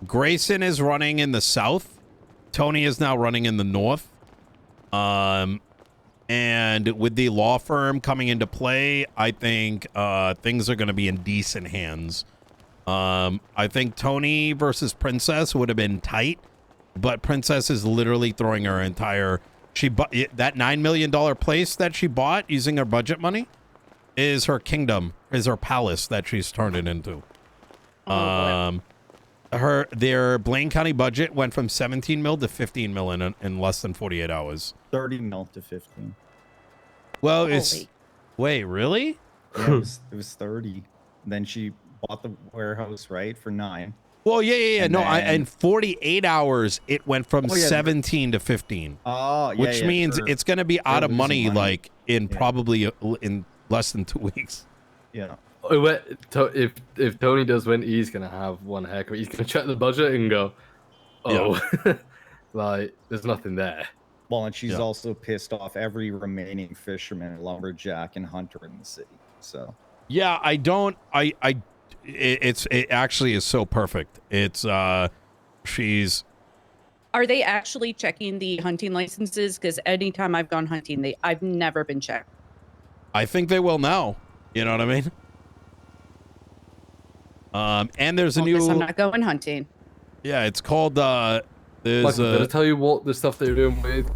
Grayson is running in the south. Tony is now running in the north. And with the law firm coming into play, I think things are going to be in decent hands. I think Tony versus Princess would have been tight, but Princess is literally throwing her entire... She bought that $9 million place that she bought using her budget money is her kingdom, is her palace that she's turned it into. Their Blaine County budget went from 17 mil to 15 mil in less than 48 hours. 30 mil to 15. Well, wait, really? Yeah, it was 30. Then she bought the warehouse, right, for 9. Well, yeah. No, in 48 hours, it went from 17 to 15. Oh, yeah. Which means it's going to be out of money, like in probably in less than 2 weeks. Yeah. If Tony does win, he's going to have one heck of it. He's going to check the budget and go, like, there's nothing there. Well, and she's also pissed off every remaining fisherman, lumberjack, and hunter in the city. So. Yeah, it actually is so perfect. It's she's. Are they actually checking the hunting licenses? Because anytime I've gone hunting, I've never been checked. I think they will now. You know what I mean? And there's a new. I'm not going hunting. Yeah, it's called. There's. Did I tell you what the stuff they're doing with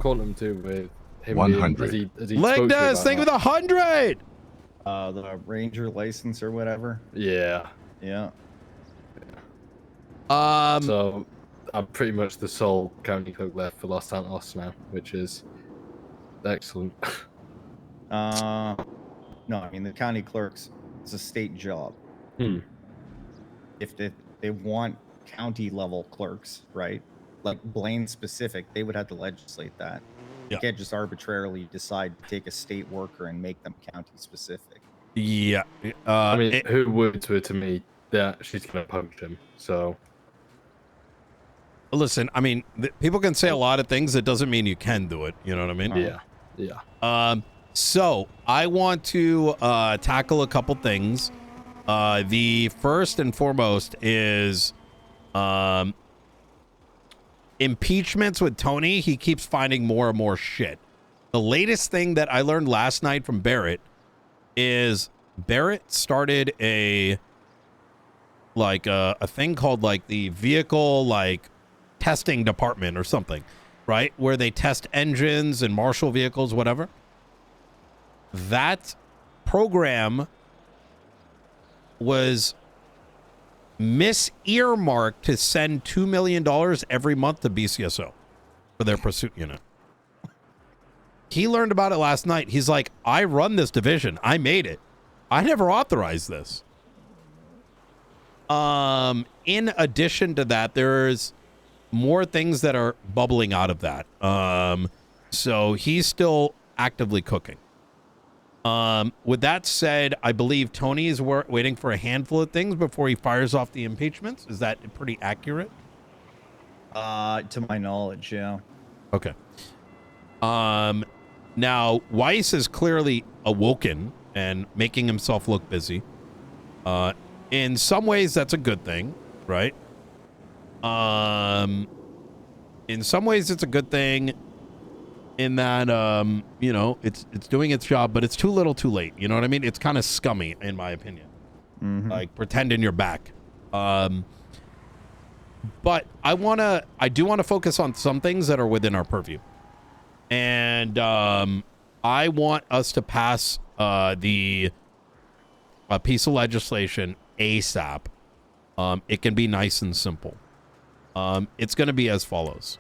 Quantum too? With him 100. Legdas, think with 100. The ranger license or whatever. Yeah. So I'm pretty much the sole county clerk left for Los Santos now, which is excellent. No, I mean the county clerks. It's a state job. If they want county level clerks, right? Like Blaine specific, they would have to legislate that. You can't just arbitrarily decide to take a state worker and make them county specific. Yeah. I mean, who would to me that she's going to punch him, so... Listen, I mean, people can say a lot of things. It doesn't mean you can do it. You know what I mean? Yeah. So I want to tackle a couple things. The first and foremost is impeachments with Tony. He keeps finding more and more shit. The latest thing that I learned last night from Barrett is Barrett started a thing called like the vehicle testing department or something, right? Where they test engines and marshal vehicles, whatever. That program was mis-earmarked to send $2 million every month to BCSO for their pursuit unit. He learned about it last night. He's like, I run this division. I made it. I never authorized this. In addition to that, there's more things that are bubbling out of that. So he's still actively cooking. With that said, I believe Tony is waiting for a handful of things before he fires off the impeachments. Is that pretty accurate? To my knowledge, yeah. Okay. Now Weiss is clearly awoken and making himself look busy. In some ways, that's a good thing, right? In some ways, it's a good thing. In that, you know, it's doing its job, but it's too little, too late. You know what I mean? It's kind of scummy, in my opinion. Like pretending you're back. But I do want to focus on some things that are within our purview, and I want us to pass a piece of legislation ASAP. It can be nice and simple. It's going to be as follows.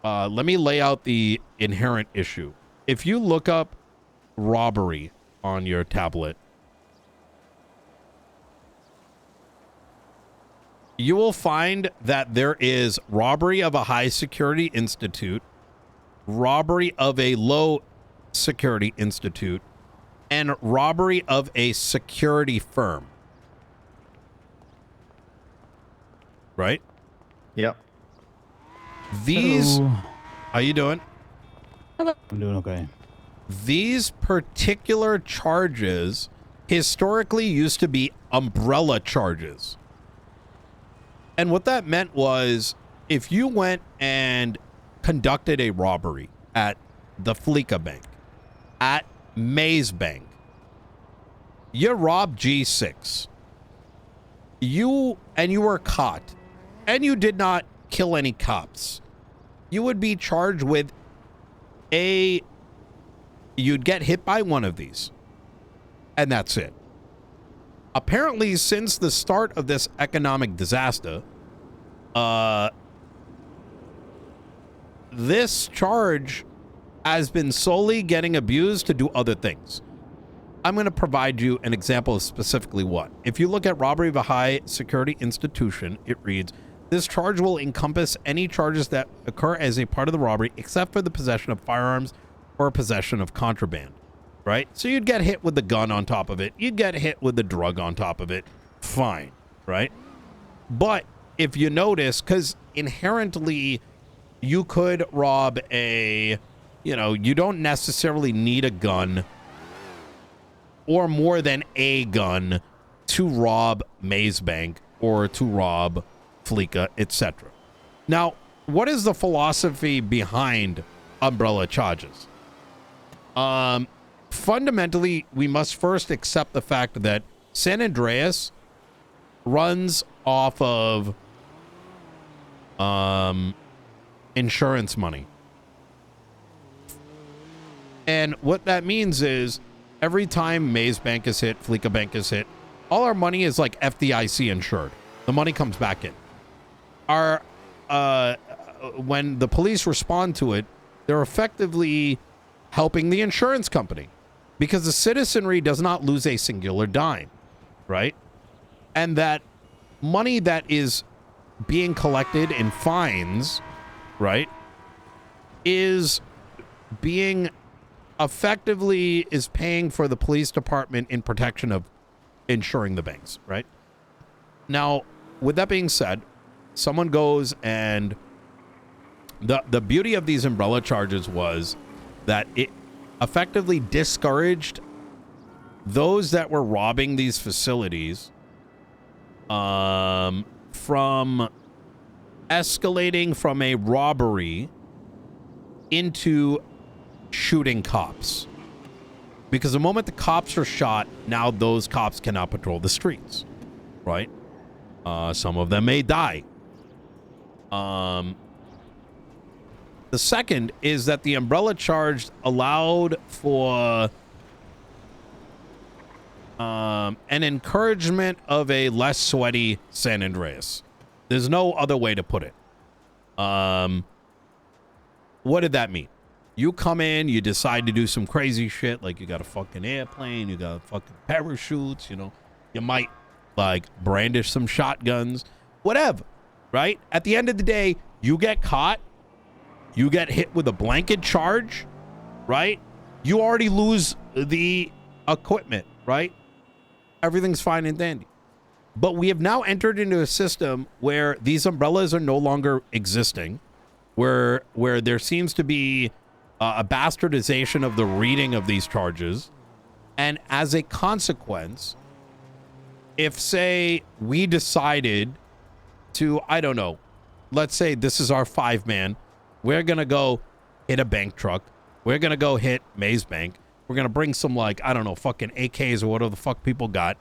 Let me lay out the inherent issue. If you look up robbery on your tablet, you will find that there is robbery of a high security institute, robbery of a low security institute, and robbery of a security firm. Right? Yep. These, Hello. how you doing? Hello. I'm doing okay. These particular charges historically used to be umbrella charges. And what that meant was if you went and conducted a robbery at the Fleeca Bank, at Maze Bank, you robbed G6, you were caught, and you did not kill any cops, you would be charged with you'd get hit by one of these, and that's it. Apparently, since the start of this economic disaster, this charge has been solely getting abused to do other things. I'm going to provide you an example of specifically what. If you look at robbery of a high security institution, it reads, this charge will encompass any charges that occur as a part of the robbery except for the possession of firearms or possession of contraband, right? So you'd get hit with the gun on top of it. You'd get hit with the drug on top of it. Fine, right? But if you notice, because inherently you could rob you don't necessarily need a gun or more than a gun to rob Maze Bank or to rob Fleeca, etc. Now, what is the philosophy behind umbrella charges? Fundamentally, we must first accept the fact that San Andreas runs off of insurance money. And what that means is every time Maze Bank is hit, Fleeca Bank is hit, all our money is like FDIC insured. The money comes back in. When the police respond to it, they're effectively helping the insurance company because the citizenry does not lose a singular dime, right? And that money that is being collected in fines, right, is being effectively is paying for the police department in protection of insuring the banks, right? Now, with that being said, someone goes and the beauty of these umbrella charges was that it effectively discouraged those that were robbing these facilities from escalating from a robbery into shooting cops. Because the moment the cops are shot, now those cops cannot patrol the streets, right? Some of them may die. The second is that the umbrella charge allowed for an encouragement of a less sweaty San Andreas. There's no other way to put it. What did that mean? You come in, you decide to do some crazy shit, like you got a fucking airplane, you got fucking parachutes, you might like brandish some shotguns, whatever, right? At the end of the day, you get caught, you get hit with a blanket charge, right? You already lose the equipment, right? Everything's fine and dandy. But we have now entered into a system where these umbrellas are no longer existing, where there seems to be a bastardization of the reading of these charges. And as a consequence, if, say, we decided to, I don't know, let's say this is our 5-man, we're going to go hit a bank truck. We're going to go hit Maze Bank. We're going to bring some, like, I don't know, fucking AKs or whatever the fuck people got.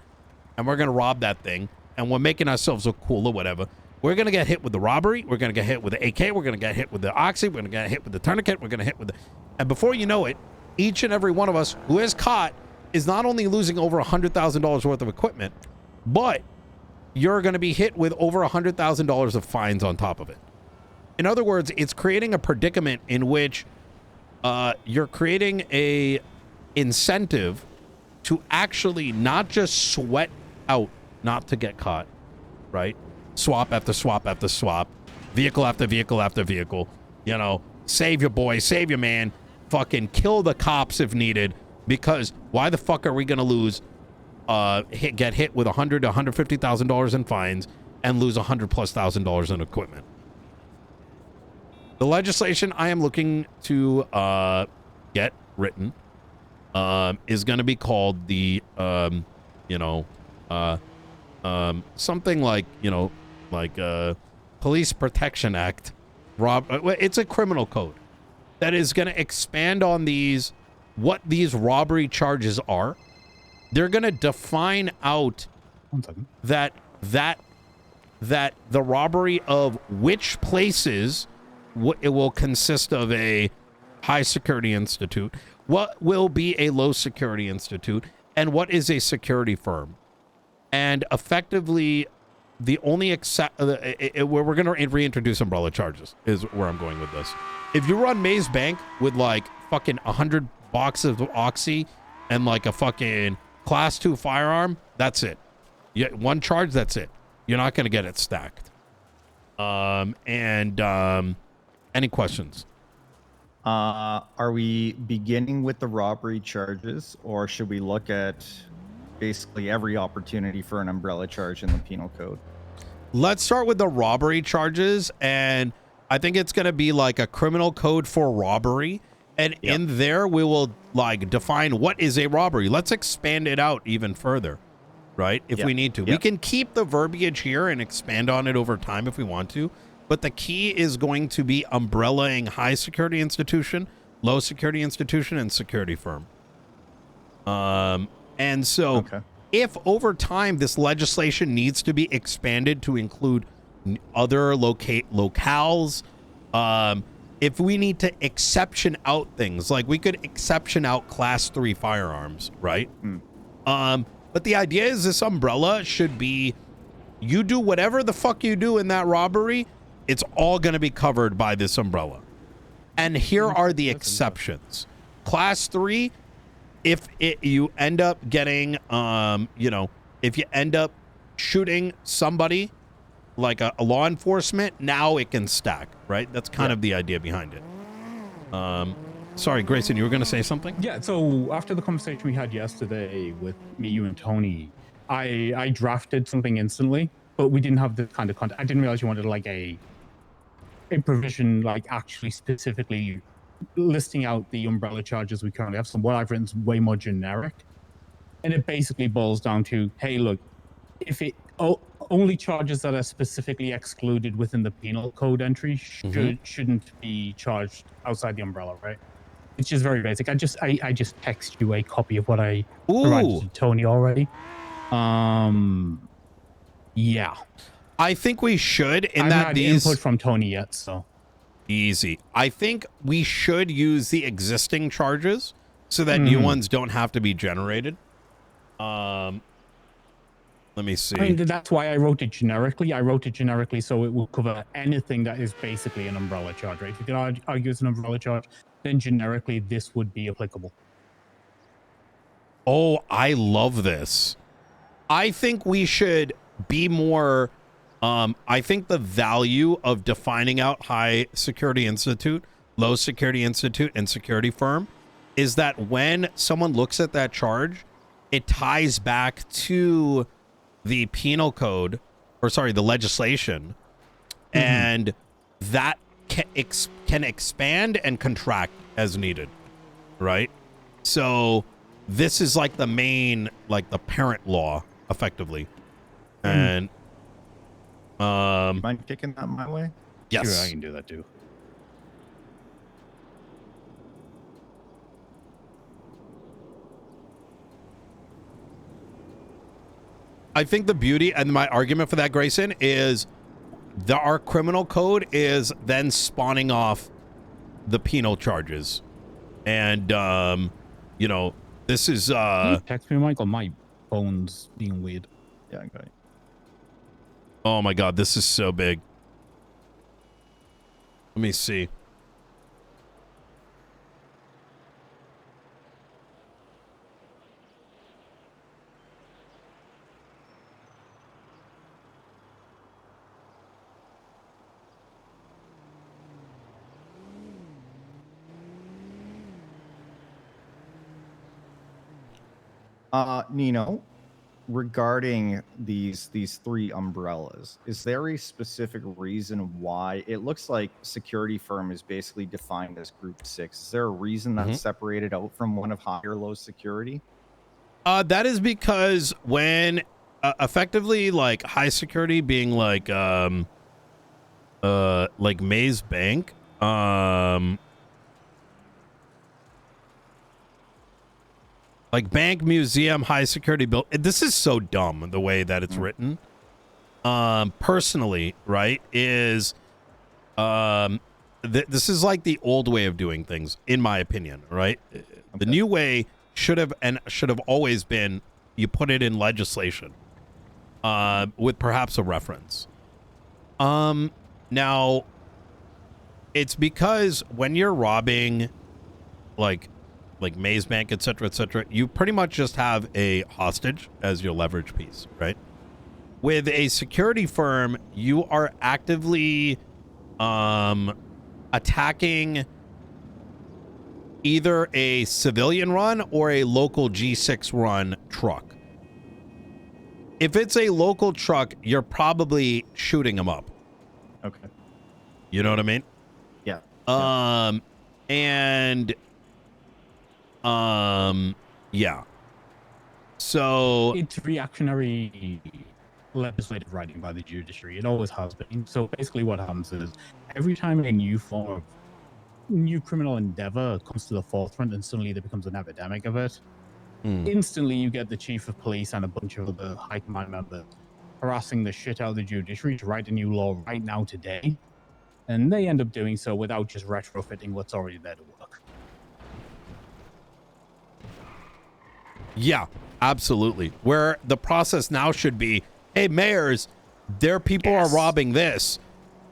And we're going to rob that thing. And we're making ourselves look cool or whatever. We're going to get hit with the robbery. We're going to get hit with the AK. We're going to get hit with the oxy. We're going to get hit with the tourniquet. We're going to hit with the... And before you know it, each and every one of us who is caught is not only losing over $100,000 worth of equipment, but you're going to be hit with over $100,000 of fines on top of it. In other words, it's creating a predicament in which you're creating a incentive to actually not just sweat out not to get caught, right? Swap after swap after swap, vehicle after vehicle after vehicle, save your boy, save your man, fucking kill the cops if needed, because why the fuck are we going to lose, get hit with $100,000 to $150,000 in fines and lose $100,000+ in equipment? The legislation I am looking to get written is going to be called the, something like, like Police Protection Act. It's a criminal code that is going to expand on these, what these robbery charges are. They're going to define out that the robbery of which places it will consist of a high security institute, what will be a low security institute, and what is a security firm. And effectively, the only we're going to reintroduce umbrella charges is where I'm going with this. If you run Maze Bank with like fucking 100 boxes of Oxy and like a fucking class 2 firearm, that's it. One charge, that's it. You're not going to get it stacked. Any questions? Are we beginning with the robbery charges, or should we look at basically every opportunity for an umbrella charge in the penal code? Let's start with the robbery charges, and I think it's going to be like a criminal code for robbery, and in there we will like define what is a robbery. Let's expand it out even further, right? If we need to. We can keep the verbiage here and expand on it over time if we want to, but the key is going to be umbrellaing high security institution, low security institution, and security firm. And so if over time this legislation needs to be expanded to include other locales, if we need to exception out things, like we could exception out class 3 firearms, right? But the idea is this umbrella should be, you do whatever the fuck you do in that robbery, it's all going to be covered by this umbrella. And here are the exceptions. Class 3, if you end up getting, if you end up shooting somebody, like a law enforcement, now it can stack, right? That's kind of the idea behind it. Sorry, Grayson, you were going to say something? Yeah, so after the conversation we had yesterday with me, you, and Tony, I drafted something instantly, but we didn't have the kind of content. I didn't realize you wanted like a provision, like actually specifically listing out the umbrella charges we currently have. So what I've written is way more generic. And it basically boils down to, hey, look, if it only charges that are specifically excluded within the penal code entry shouldn't be charged outside the umbrella, right? It's just very basic. I just text you a copy of what I provided to Tony already. Yeah. I think we should, I haven't had input from Tony yet, so. Easy. I think we should use the existing charges so that new ones don't have to be generated. Let me see. I mean, that's why I wrote it generically. I wrote it generically so it will cover anything that is basically an umbrella charge, right? If you can argue it's an umbrella charge, then generically this would be applicable. Oh, I love this. I think we should be more... I think the value of defining out high security institute, low security institute, and security firm is that when someone looks at that charge, it ties back to the penal code, or sorry, the legislation, and that can expand and contract as needed, right? So this is like the main, like the parent law, effectively. And mind kicking that my way? yes, Sure, I can do that too. I think the beauty and my argument for that, Grayson, is our criminal code is then spawning off the penal charges. And, this is... Text me, Michael. My phone's being weird. Yeah, I got it. Oh my God, this is so big. Let me see. Nino, regarding these three umbrellas, is there a specific reason why it looks like security firm is basically defined as group 6? Is there a reason that's separated out from one of high or low security? That is because when effectively like high security being like Maze Bank. Like bank, museum, high security build. This is so dumb the way that it's written. Personally, right, is this is like the old way of doing things, in my opinion, right? Okay. The new way should have always been you put it in legislation, with perhaps a reference. Now, it's because when you're robbing, like Maze Bank, etc., you pretty much just have a hostage as your leverage piece, right? With a security firm, you are actively attacking either a civilian run or a local G6 run truck. If it's a local truck, you're probably shooting them up. Okay. You know what I mean? Yeah. Yeah. So it's reactionary legislative writing by the judiciary. It always has been. So basically what happens is every time a new form of new criminal endeavor comes to the forefront and suddenly there becomes an epidemic of it, instantly you get the chief of police and a bunch of other high command members harassing the shit out of the judiciary to write a new law right now today. And they end up doing so without just retrofitting what's already there to work. yeah, absolutely. Where the process now should be, hey, mayors, their people are robbing this,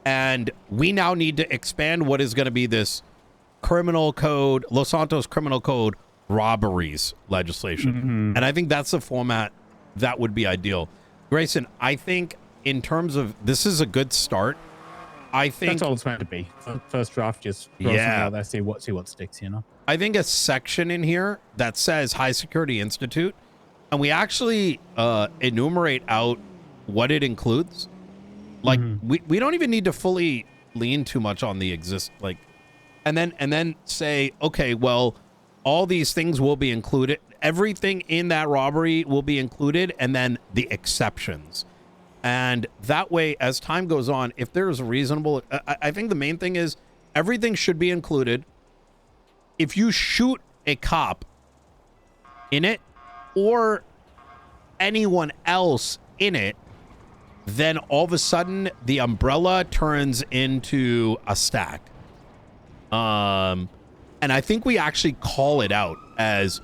and we now need to expand what is going to be this criminal code, Los Santos criminal code robberies legislation. And I think that's the format that would be ideal. Grayson, I think in terms of, this is a good start. I think that's all it's meant to be. First draft, just throw something out there, see what sticks, you know? I think a section in here that says High Security Institute, and we actually enumerate out what it includes. Like we don't even need to fully lean too much on the and then say, okay, well, all these things will be included. Everything in that robbery will be included, and then the exceptions. And that way, as time goes on, if there's a reasonable, I think the main thing is everything should be included. If you shoot a cop in it or anyone else in it, then all of a sudden the umbrella turns into a stack. And I think we actually call it out as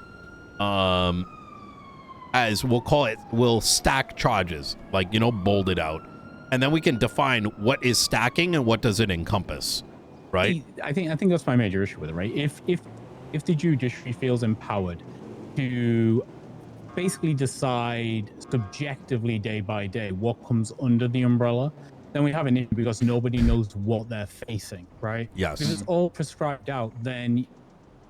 we'll call it, we'll stack charges, like, you know, bold it out. And then we can define what is stacking and what does it encompass, right? I think that's my major issue with it, right? If the judiciary feels empowered to basically decide subjectively day by day what comes under the umbrella, then we have an issue because nobody knows what they're facing, right? Yes. If it's all prescribed out, then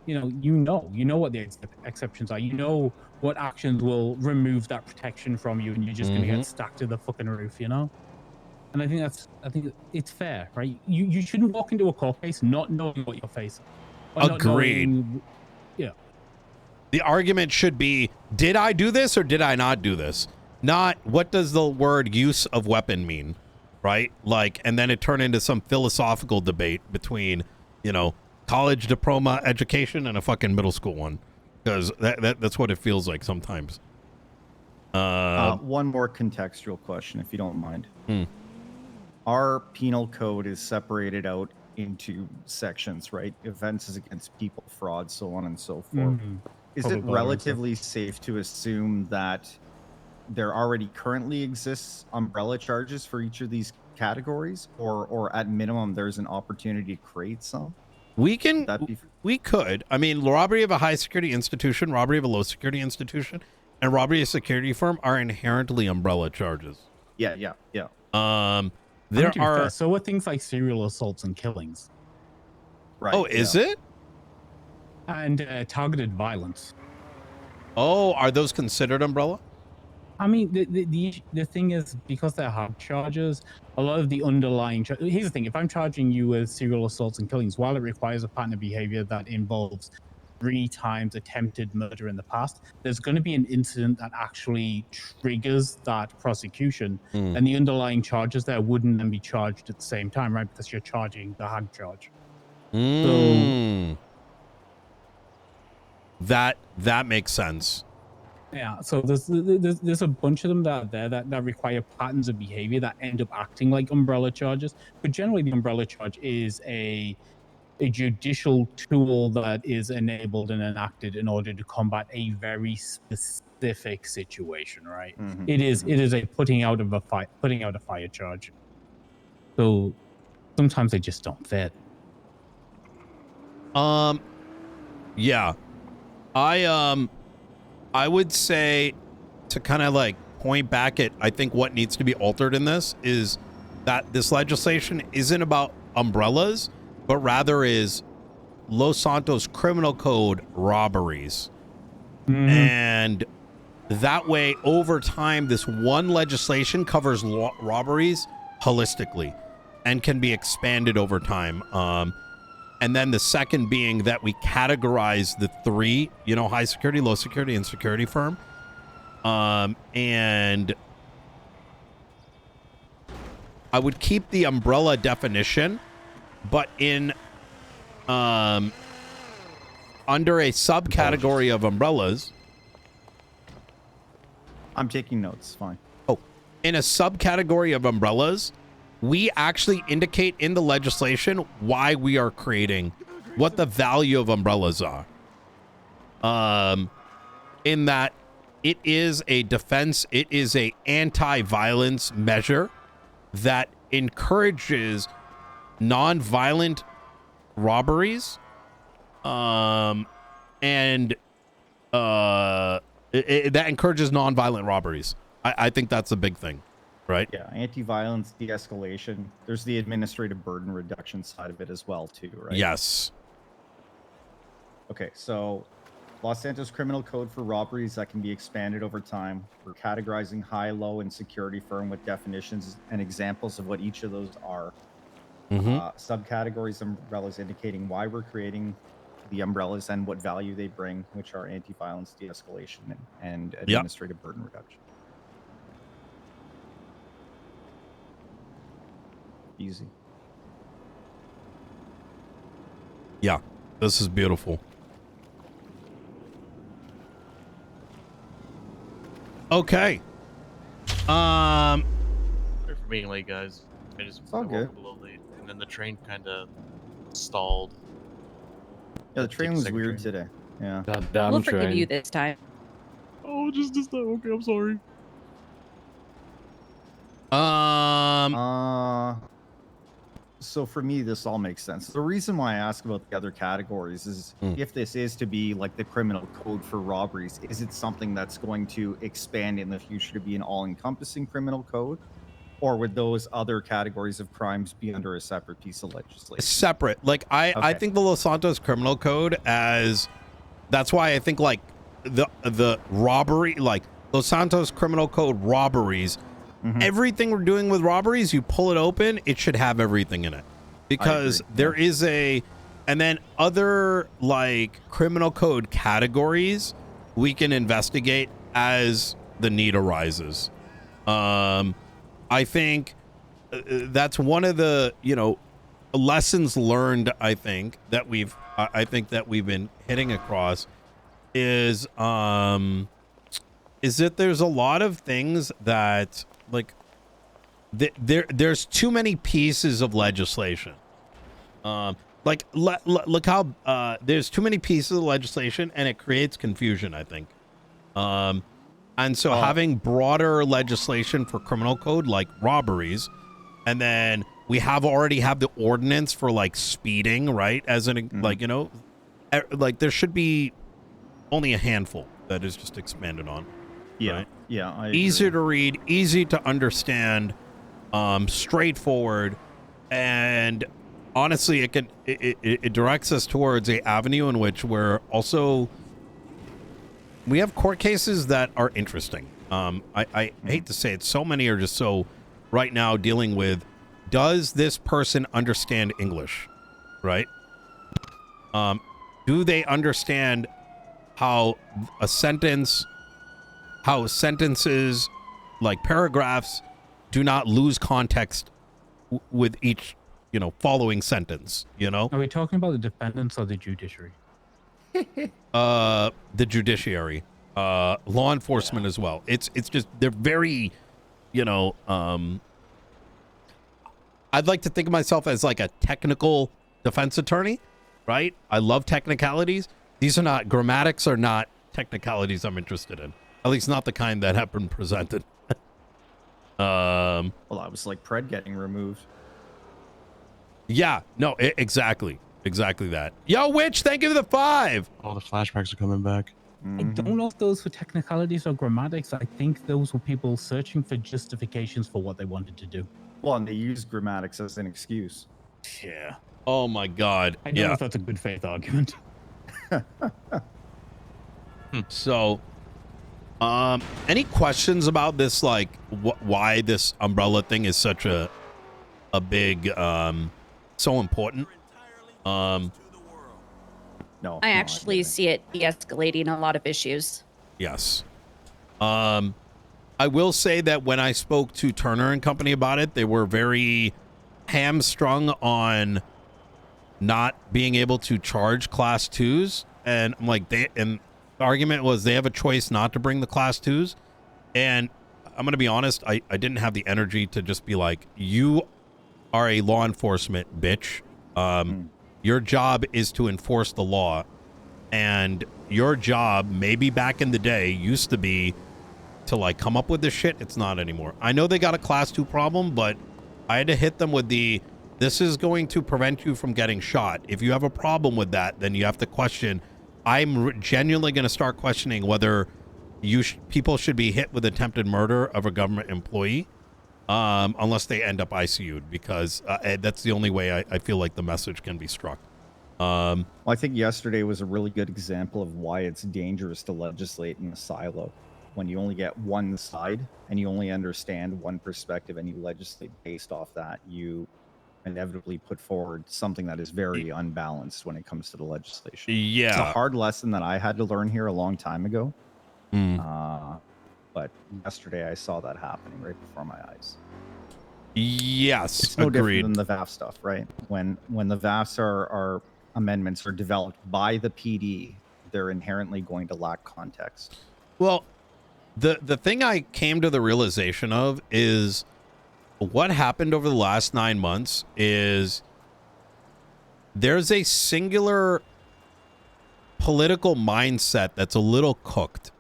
you know what the exceptions are. You know what actions will remove that protection from you, and you're just going to get stacked to the fucking roof, you know? And I think it's fair, right? You shouldn't walk into a court case not knowing what you're facing. Agreed. Yeah. The argument should be, did I do this or did I not do this? Not what does the word use of weapon mean, right? Like, and then it turned into some philosophical debate between, you know, college diploma education and a fucking middle school one, because that's what it feels like sometimes. One more contextual question, if you don't mind. Our penal code is separated out into sections, right? Offenses against people, fraud, so on and so forth. Is it relatively safe to assume that there already currently exists umbrella charges for each of these categories, or at minimum there's an opportunity to create some? We could. I mean, robbery of a high security institution, robbery of a low security institution, and robbery of a security firm are inherently umbrella charges. Yeah. There are. So what things like serial assaults and killings? Right. Oh, is it? And targeted violence. Oh, are those considered umbrella? I mean, the thing is, because they're hard charges, a lot of the underlying... Here's the thing. If I'm charging you with serial assaults and killings, while it requires a pattern of behavior that involves 3 times attempted murder in the past, there's going to be an incident that actually triggers that prosecution, and the underlying charges there wouldn't then be charged at the same time, right? Because you're charging the hag charge. So that makes sense. yeah, so there's a bunch of them that are there that require patterns of behavior that end up acting like umbrella charges, but generally the umbrella charge is a judicial tool that is enabled and enacted in order to combat a very specific situation, right? It is a putting out a fire charge. So sometimes they just don't fit. Yeah. I would say, to kind of like point back at, I think what needs to be altered in this is that this legislation isn't about umbrellas, but rather is Los Santos criminal code robberies. And that way, over time, this one legislation covers robberies holistically and can be expanded over time. And then the second being that we categorize the 3, high security, low security, and security firm. And I would keep the umbrella definition, but in under a subcategory of umbrellas. I'm taking notes. Fine. Oh, in a subcategory of umbrellas, we actually indicate in the legislation why we are creating, what the value of umbrellas are. In that it is a defense, it is a anti-violence measure that encourages non-violent robberies, that encourages non-violent robberies. I think that's a big thing. Right. Yeah, anti-violence, de-escalation. There's the administrative burden reduction side of it as well, too, right? Yes. Okay, so Los Santos Criminal Code for robberies that can be expanded over time. We're categorizing high, low, and security firm with definitions and examples of what each of those are. Subcategories, umbrellas indicating why we're creating the umbrellas and what value they bring, which are anti-violence, de-escalation, and administrative burden reduction. Easy. Yeah, this is beautiful. Okay. Sorry for being late, guys. I just all good. woke up a little late, and then the train kind of stalled. Yeah, the train was weird today. Yeah. That damn We'll train. forgive you this time. Oh, just this time. Okay, I'm sorry. So for me, this all makes sense. The reason why I ask about the other categories is if this is to be like the criminal code for robberies, is it something that's going to expand in the future to be an all-encompassing criminal code? Or would those other categories of crimes be under a separate piece of legislation? Separate. Like, I think the Los Santos criminal code that's why I think like the robbery, like Los Santos criminal code robberies, everything we're doing with robberies, you pull it open, it should have everything in it, because there is and then other like criminal code categories we can investigate as the need arises. I think that's one of the lessons learned. I think that we've been hitting across is that there's a lot of things that like there's too many pieces of legislation. Look how there's too many pieces of legislation and it creates confusion, I think. And so having broader legislation for criminal code like robberies, and then we already have the ordinance for like speeding, right? As an like there should be only a handful that is just expanded on. Yeah. Right? Yeah. I easy to read, easy to understand, straightforward, and honestly, it directs us towards a avenue in which we have court cases that are interesting. I hate to say it, so many are just so right now dealing with, does this person understand English, right? Do they understand how how sentences, like paragraphs, do not lose context with each, following sentence, Are we talking about the defendants or the judiciary? The judiciary, law enforcement as well. It's just, they're very, I'd like to think of myself as like a technical defense attorney, right? I love technicalities. These are not, grammatics are not technicalities I'm interested in. At least not the kind that have been presented. Well, that was like Pred getting removed. Yeah, no, exactly. Exactly that. Yo, Witch, thank you for the 5. All the flashbacks are coming back. I don't know if those were technicalities or grammatics. I think those were people searching for justifications for what they wanted to do. Well, and they used grammatics as an excuse. Yeah. Oh my God. I don't know if that's a good faith argument. So, any questions about this, like why this umbrella thing is such a big, so important? No. I actually see it de-escalating a lot of issues. Yes. I will say that when I spoke to Turner and Company about it, they were very hamstrung on not being able to charge class 2s. And I'm like, and the argument was they have a choice not to bring the class 2s. And I'm going to be honest, I didn't have the energy to just be like, you are a law enforcement bitch. Your job is to enforce the law. And your job, maybe back in the day, used to be to like come up with this shit. It's not anymore. I know they got a class 2 problem, but I had to hit them with this is going to prevent you from getting shot. If you have a problem with that, then you have to question. I'm genuinely going to start questioning whether people should be hit with attempted murder of a government employee, unless they end up ICU'd, because that's the only way I feel like the message can be struck. Well, I think yesterday was a really good example of why it's dangerous to legislate in a silo. When you only get one side and you only understand one perspective and you legislate based off that, you inevitably put forward something that is very unbalanced when it comes to the legislation. Yeah. It's a hard lesson that I had to learn here a long time ago. But yesterday I saw that happening right before my eyes. Yes, it's no agreed. different than the VAF stuff, right? When the VAFs are amendments are developed by the PD, they're inherently going to lack context. Well, the thing I came to the realization of is what happened over the last 9 months is there's a singular political mindset that's a little cooked.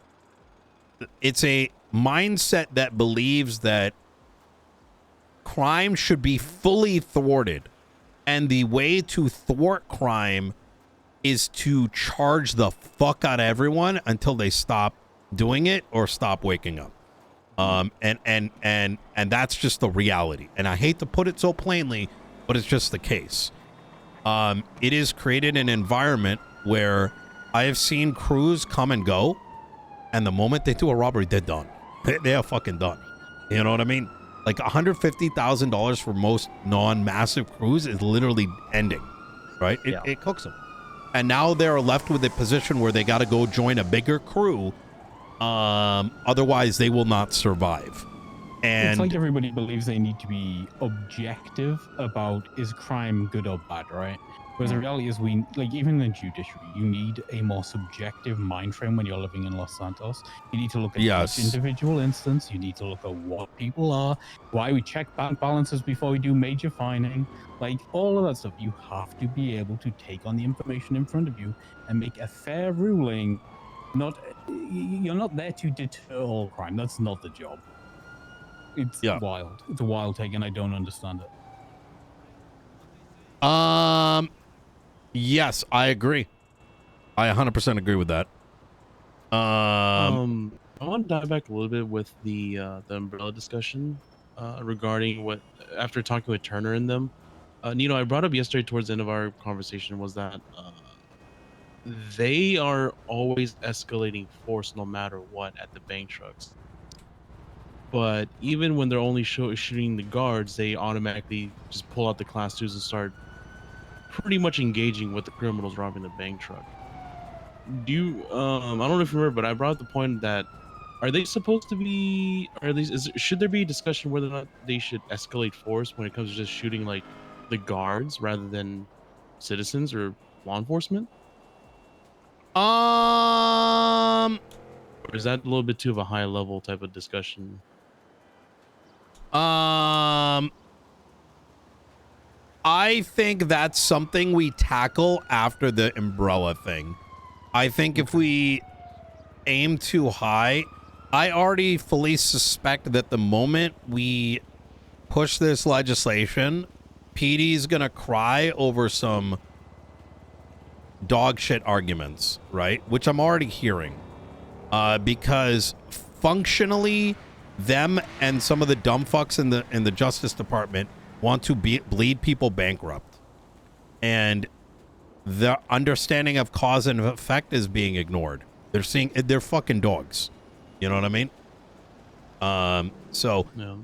It's a mindset that believes that crime should be fully thwarted. And the way to thwart crime is to charge the fuck out of everyone until they stop doing it or stop waking up. And that's just the reality. And I hate to put it so plainly, but it's just the case. It has created an environment where I have seen crews come and go, and the moment they do a robbery, they're done. They are fucking done. You know what I mean? Like $150,000 for most non-massive crews is literally ending, right? It cooks them. And now they're left with a position where they got to go join a bigger crew. Otherwise, they will not survive. And it's like everybody believes they need to be objective about is crime good or bad, right? Whereas the reality is even in the judiciary, you need a more subjective mind frame when you're living in Los Santos. You need to look at each individual instance. You need to look at what people are, why we check bank balances before we do major fining, like all of that stuff. You have to be able to take on the information in front of you and make a fair ruling. You're not there to deter all crime. That's not the job. It's wild. It's a wild take, and I don't understand it. Yes, I agree. I 100% agree with that. I want to dive back a little bit with the umbrella discussion regarding what, after talking with Turner and them, Nino, I brought up yesterday towards the end of our conversation was that they are always escalating force no matter what at the bank trucks. But even when they're only shooting the guards, they automatically just pull out the class 2s and start pretty much engaging with the criminals robbing the bank truck. Do you I don't know if you remember, but I brought up the point that are they supposed to be, should there be a discussion whether or not they should escalate force when it comes to just shooting like the guards rather than citizens or law enforcement? Um, Or is that a little bit too of a high level type of discussion? I think that's something we tackle after the umbrella thing. I think if we aim too high, I already fully suspect that the moment we push this legislation, PD's gonna cry over some dog shit arguments, right? Which I'm already hearing. Because functionally, them and some of the dumb fucks in the Justice Department want to bleed people bankrupt. And the understanding of cause and effect is being ignored. They're fucking dogs. You know what I mean? So Yeah.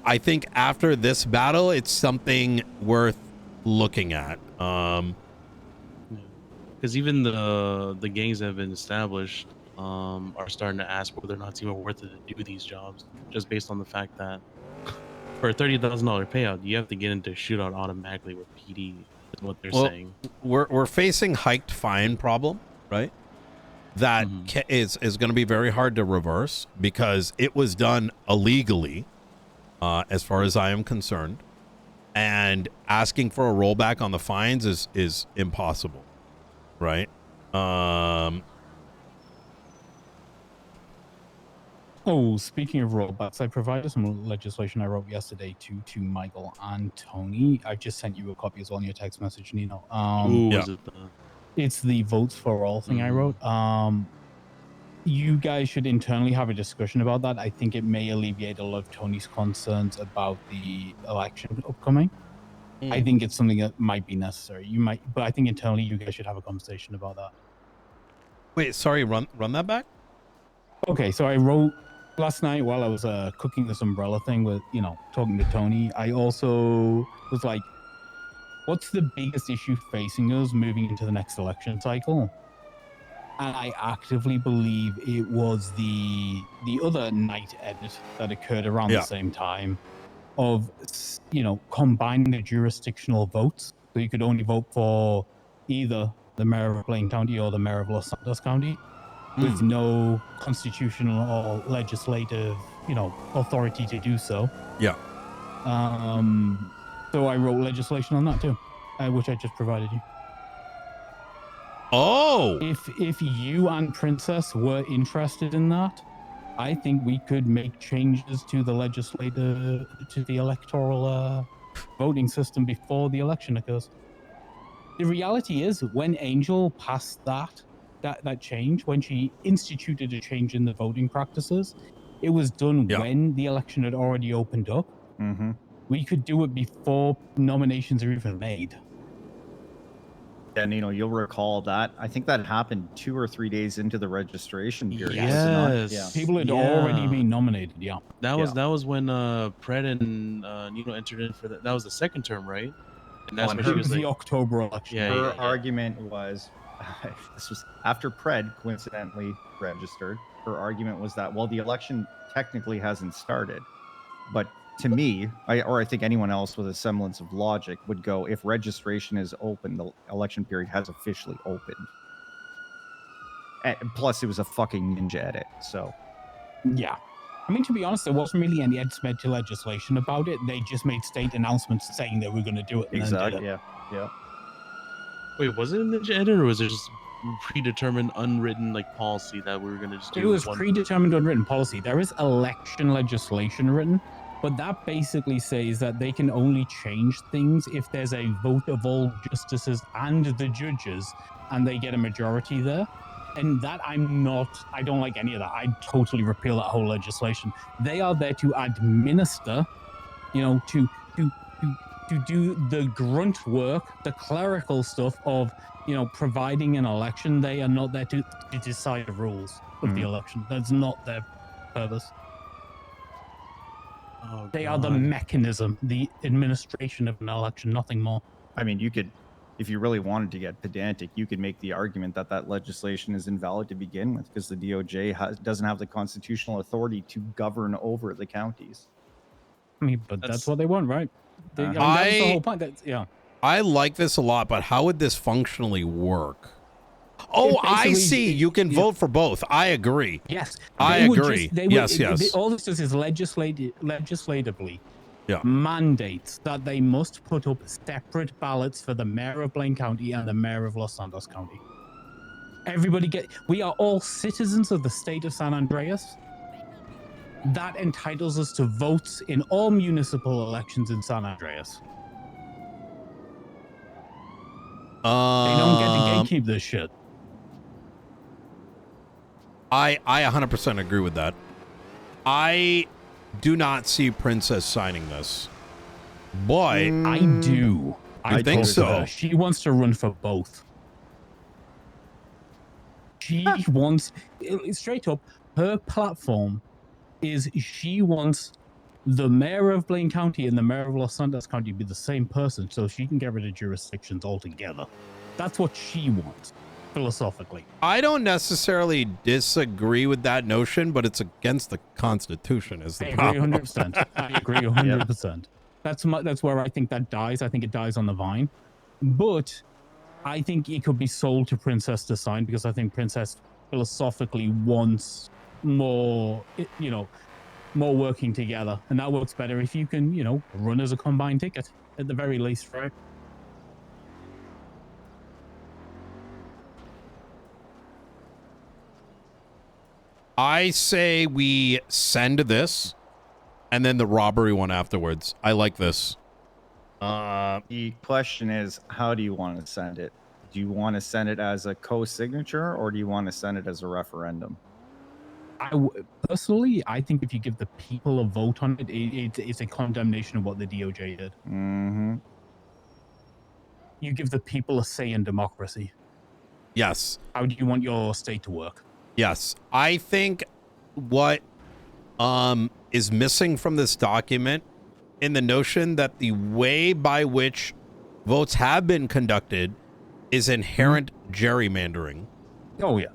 I think after this battle, it's something worth looking at. Because even the gangs that have been established are starting to ask whether or not it's even worth it to do these jobs, just based on the fact that for a $30,000 payout, you have to get into a shootout automatically with PD. Is what they're saying. We're facing hiked fine problem, right? That is going to be very hard to reverse because it was done illegally, as far as I am concerned, and asking for a rollback on the fines is impossible, right? Oh, speaking of rollbacks, I provided some legislation I wrote yesterday to Michael and Tony. I just sent you a copy as well in your text message, Nino. Is it it's the votes for all thing I wrote. You guys should internally have a discussion about that. I think it may alleviate a lot of Tony's concerns about the election upcoming. I think it's something that might be necessary. But I think internally you guys should have a conversation about that. Wait, sorry, run that back? Okay, so I wrote last night while I was cooking this umbrella thing with, talking to Tony. I also was like, what's the biggest issue facing us moving into the next election cycle? And I actively believe it was the other night edit that occurred around the same time of, combining the jurisdictional votes. So you could only vote for either the mayor of Blaine County or the mayor of Los Santos County with no constitutional or legislative, authority to do so. Yeah. So I wrote legislation on that too, which I just provided you. Oh. If you and Princess were interested in that, I think we could make changes to the electoral voting system before the election occurs. The reality is, when Angel passed that change, when she instituted a change in the voting practices, it was done when the election had already opened up. We could do it before nominations are even made. Yeah, Nino, you'll recall that. I think that happened 2 or 3 days into the registration period. Yes. Yeah. People had already been nominated. Yeah. That was when Pred and Nino entered in for that. That was the second term, right? And that's when she was the like, October election. Her argument was, this was after Pred coincidentally registered. Her argument was that, well, the election technically hasn't started, but to me, I think anyone else with a semblance of logic would go, if registration is open, the election period has officially opened. And plus, it was a fucking ninja edit, so. Yeah. I mean, to be honest, there wasn't really any NoPixel legislation about it. They just made state announcements saying they were going to do it. Exactly, yeah. Wait, was it a ninja edit or was it just predetermined, unwritten policy that we were going to just do? It was predetermined, unwritten policy. There is election legislation written, but that basically says that they can only change things if there's a vote of all justices and the judges, and they get a majority there. And that I don't like any of that. I'd totally repeal that whole legislation. They are there to administer, to do the grunt work, the clerical stuff of, providing an election. They are not there to decide the rules of the election. That's not their purpose. They are the mechanism, the administration of an election, nothing more. I mean, you could if you really wanted to get pedantic, you could make the argument that that legislation is invalid to begin with because the DOJ doesn't have the constitutional authority to govern over the counties. I mean, but that's what they want, right? That was the whole point. Yeah. I like this a lot, but how would this functionally work? Oh, I see. You can vote for both. I agree. Yes. I agree. Yes. All this does is legislatively yeah. mandates that they must put up separate ballots for the mayor of Blaine County and the mayor of Los Santos County. We are all citizens of the state of San Andreas. That entitles us to votes in all municipal elections in San Andreas. They don't get to gatekeep this shit. I 100% agree with that. I do not see Princess signing this. Boy, I do. I think so. She wants to run for both. She wants, straight up, her platform is she wants the mayor of Blaine County and the mayor of Los Santos County to be the same person so she can get rid of jurisdictions altogether. That's what she wants, philosophically. I don't necessarily disagree with that notion, but it's against the Constitution is the problem. 100%. I agree 100%. That's where I think that dies. I think it dies on the vine. But I think it could be sold to Princess to sign because I think Princess philosophically wants more, more working together. And that works better if you can, run as a combined ticket at the very least, right? I say we send this and then the robbery one afterwards. I like this. The question is, how do you want to send it? Do you want to send it as a co-signature or do you want to send it as a referendum? Personally, I think if you give the people a vote on it, it's a condemnation of what the DOJ did. Mm-hmm. You give the people a say in democracy. Yes. How do you want your state to work? Yes. I think what is missing from this document in the notion that the way by which votes have been conducted is inherent gerrymandering. Oh, yeah.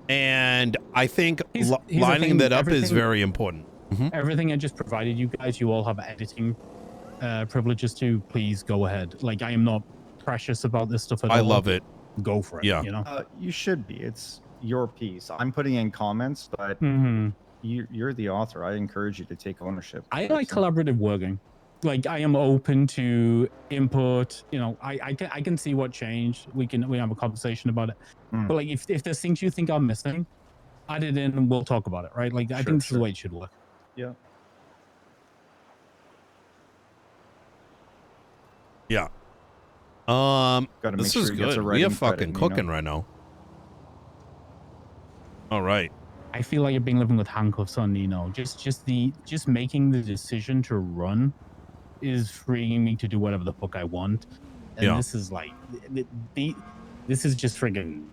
And I think lining that up is very important. Mm-hmm. Everything I just provided you guys, you all have editing privileges to. Please go ahead. Like, I am not precious about this stuff at all. I love it. Go for it. Yeah. You should be. It's your piece. I'm putting in comments, but you're the author. I encourage you to take ownership. I like collaborative working. Like, I am open to input. I can see what changed. We have a conversation about it. But like, if there's things you think are missing, add it in and we'll talk about it. Right? Like, I think this is the way it should work. Yeah. Yeah. Gotta this make is sure he gets good. a We are writing fucking credit, cooking right now. All right. I feel like I've been living with handcuffs on Nino. Just making the decision to run is freeing me to do whatever the fuck I want. And this is like, this is just friggin',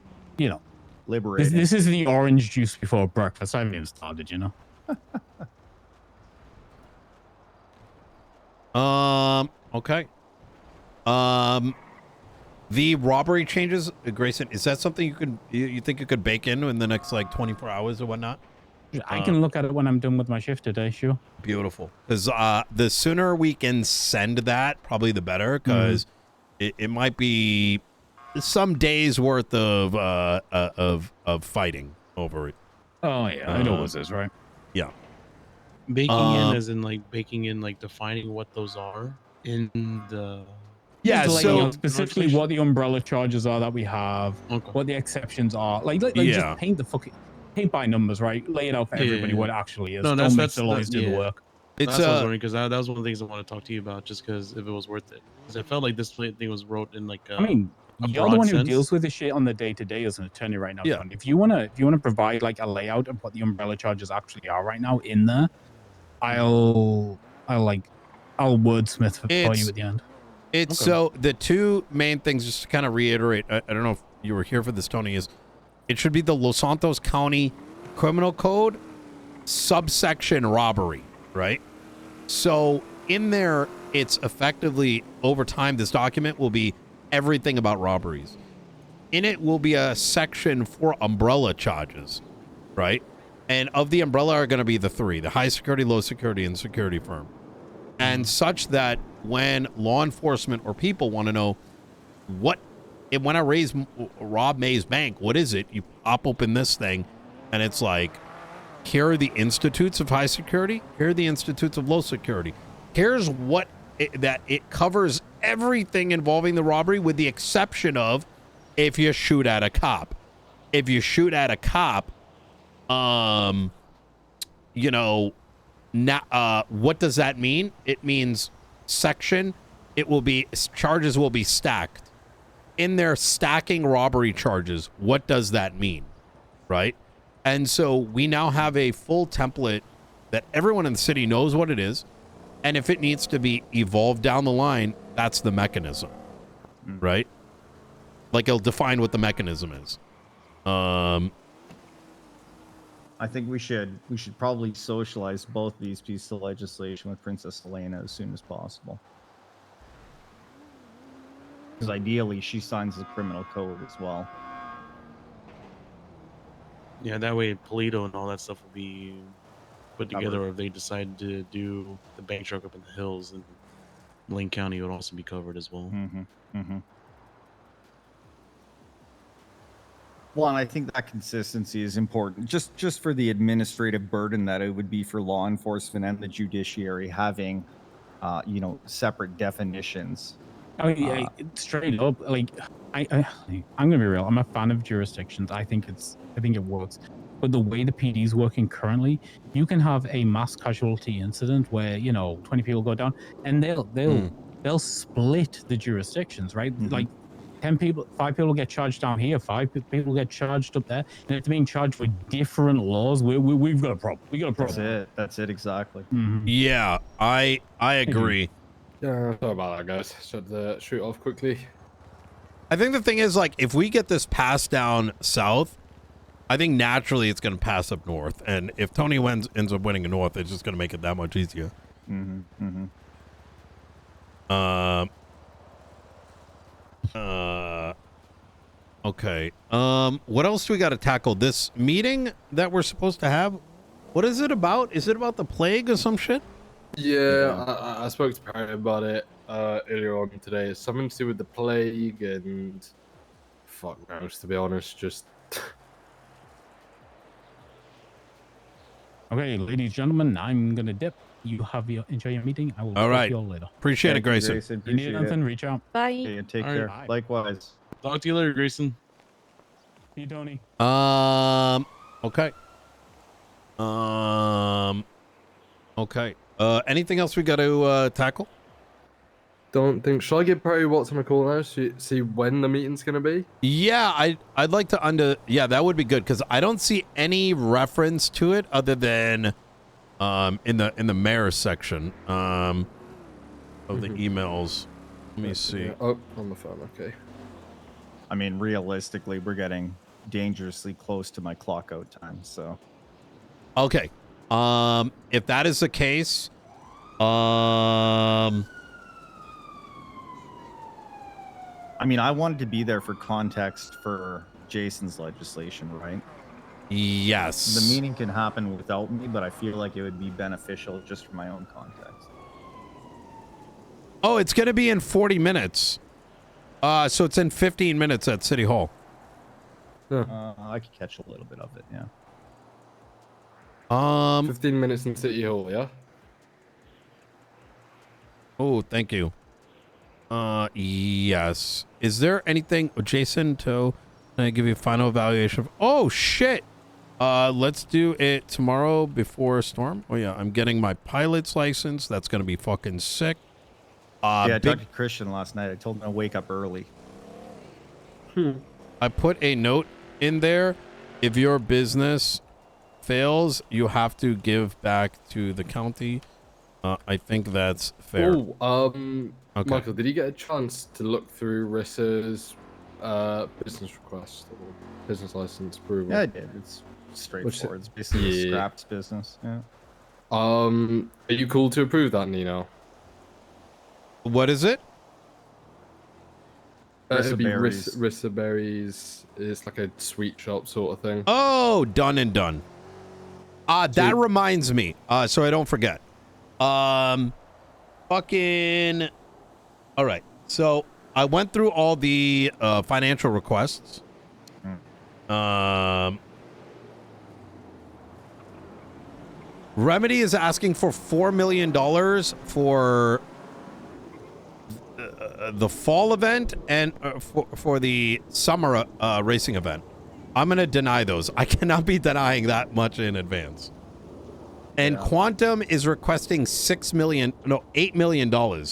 liberating. This is the orange juice before breakfast. I haven't even started, Okay. The robbery changes, Grayson, is that something you think you could bake in the next like 24 hours or whatnot? I can look at it when I'm done with my shift today, sure. Beautiful. Because the sooner we can send that, probably the better, because it might be some days worth of fighting over it. Oh yeah, it always is, right? Yeah. Baking in as in like defining what those are in the so specifically what the umbrella charges are that we have, what the exceptions are. Like just paint by numbers, right? Lay it out for everybody what it actually is. No, Don't make the lawyers do the work. That's what I was wondering, because that was one of the things I want to talk to you about, just because if it was worth it. Because I felt like this thing was wrote in like I mean, you're the one who deals with this shit on the day-to-day as an attorney right now. Yeah. If you wanna provide like a layout of what the umbrella charges actually are right now in there, I'll wordsmith for you at the end. So the two main things, just to kind of reiterate, I don't know if you were here for this, Tony, is it should be the Los Santos County Criminal Code subsection robbery, right? So in there, it's effectively, over time, this document will be everything about robberies. In it will be a section for umbrella charges, right? And of the umbrella are going to be the three: the high security, low security, and security firm. And such that when law enforcement or people want to know when I rob May's bank, what is it? You pop open this thing, and it's like, here are the institutes of high security. Here are the institutes of low security. Here's it covers everything involving the robbery, with the exception of if you shoot at a cop. If you shoot at a cop, you know, what does that mean? It means section. Charges will be stacked. In their stacking robbery charges, what does that mean? Right? And so we now have a full template that everyone in the city knows what it is. And if it needs to be evolved down the line, that's the mechanism. Right? Like, it'll define what the mechanism is. I think we should probably socialize both these pieces of legislation with Princess Elena as soon as possible. Because ideally, she signs the criminal code as well. Yeah, that way Polito and all that stuff will be put together, or if they decide to do the bank truck up in the hills, and Lane County would also be covered as well. Well, and I think that consistency is important, just for the administrative burden that it would be for law enforcement and the judiciary having, separate definitions. I mean, straight up, like, I'm gonna be real. I'm a fan of jurisdictions. I think it works. But the way the PD is working currently, you can have a mass casualty incident where 20 people go down, and they'll split the jurisdictions, right? Like 5 people get charged down here, 5 people get charged up there, and it's being charged with different laws. We've got a problem. We got a problem. That's it exactly. Yeah, I agree. Yeah, sorry about that, guys. Should shoot off quickly. I think the thing is, like, if we get this passed down south, I think naturally it's going to pass up north. And if Tony ends up winning north, it's just going to make it that much easier. Okay. What else do we got to tackle? This meeting that we're supposed to have? What is it about? Is it about the plague or some shit? Yeah, I spoke to Perry about it earlier on today. It's something to do with the plague and fuck knows, to be honest. Just okay, ladies and gentlemen, I'm gonna dip. You enjoy your meeting. I will all right. see you all later. Appreciate it, Grayson. Grayson. You need anything, reach out. Bye. Okay, take All care. right. Likewise. Talk to you later, Grayson. See you, Tony. Okay. Okay. Anything else we got to tackle? don't think. Shall I give Perry what's on a call now? See when the meeting's gonna be? Yeah, I'd like to yeah, that would be good, because I don't see any reference to it other than in the mayor's section of the emails. Let me see. Yeah. Oh, on the phone. Okay. I mean, realistically, we're getting dangerously close to my clock out time, so. Okay. If that is the case, I mean, I wanted to be there for context for Jason's legislation, right? yes. The meeting can happen without me, but I feel like it would be beneficial just for my own context. Oh, it's going to be in 40 minutes. So it's in 15 minutes at City Hall. I could catch a little bit of it, yeah. 15 minutes in City Hall, yeah? Oh, thank you. Yes. Is there anything, Jason, can I give you a final evaluation of, oh, shit. Let's do it tomorrow before Storm. Oh, yeah, I'm getting my pilot's license. That's going to be fucking sick. Yeah, I talked to Christian last night. I told him to wake up early. I put a note in there. If your business fails, you have to give back to the county. I think that's fair. Oh, okay. Michael, did you get a chance to look through Rissa's business request or business license approval? Yeah, I did. It's straightforward. It's basically a scraps business. Yeah. Are you cool to approve that, Nino? What is it? It'd be Rissaberries. Rissaberries. It's like a sweet shop sort of thing. Oh, done and done. That So- reminds me. So I don't forget. Fucking. All right. So I went through all the financial requests. Remedy is asking for $4 million for the fall event and for the summer racing event. I'm going to deny those. I cannot be denying that much in advance. And Yeah. Quantum is requesting $8 million.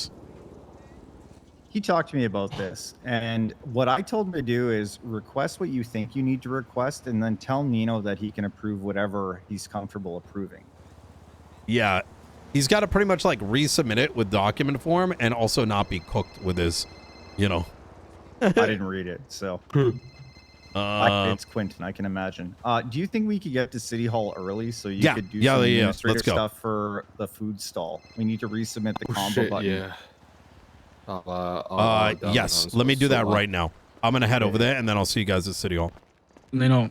He talked to me about this, and what I told him to do is request what you think you need to request, and then tell Nino that he can approve whatever he's comfortable approving. Yeah. He's got to pretty much like resubmit it with document form and also not be cooked with his, I didn't read it, so it's Quentin. I can imagine. Do you think we could get to City Hall early so you could do some administrative Let's go. stuff for the food stall? We need to resubmit the combo Shit, button. yeah. I'll yes, let me do that right now. I'm going to head over there and then I'll see you guys at City Hall. Nino,